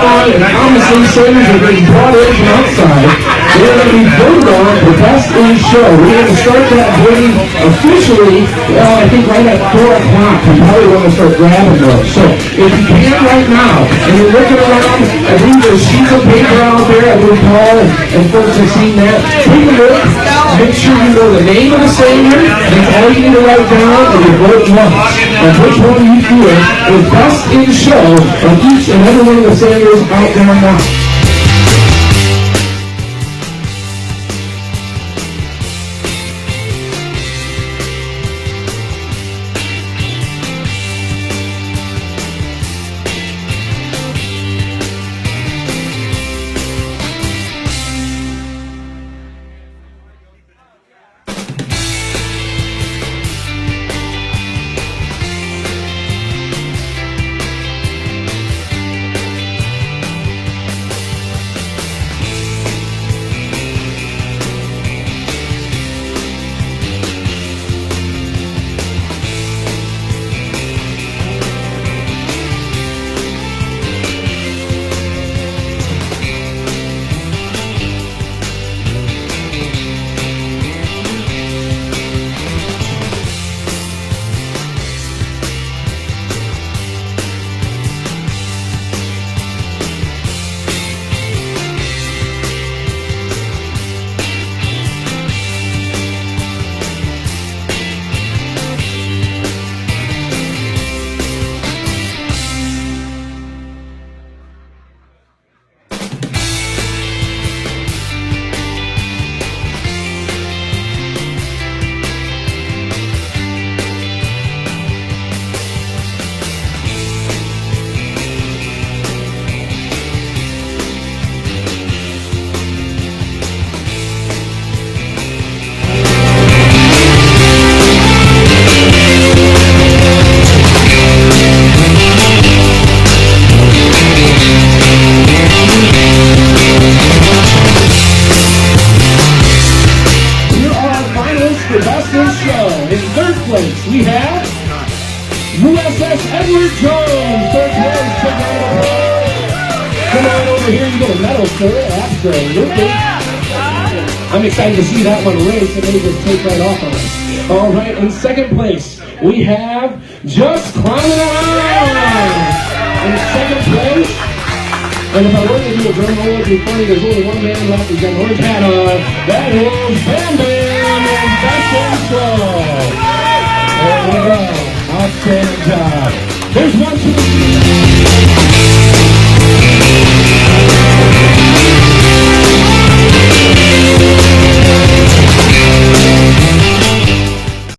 going on, and obviously sailors are being brought in from outside. They're going to be voted on for Best in Show. We're going to start that voting officially, I think right at 4 o'clock. We probably want to start grabbing those. So if you can right now, and you're looking around, I believe there's sheets of paper out there. I believe Paul and folks have seen that. Take a look. Make sure you know the name of the sailor. That's all you need to write down, and you vote once. And which one you feel is Best in Show of each and every one of the sailors out there now. We have USS Edward Jones, third place. Come on over here, you get a medal, sir. Absolutely. I'm excited to see that one race, and then he just take right off on us. All right, in second place, we have Just Climbing Around. In second place, and if I were to do a drum roll, it would be funny. There's only one man left. He's got an orange hat on. That is Bam Bam. Best in Show. There we go. Outstanding job. There's 1, 2, 3.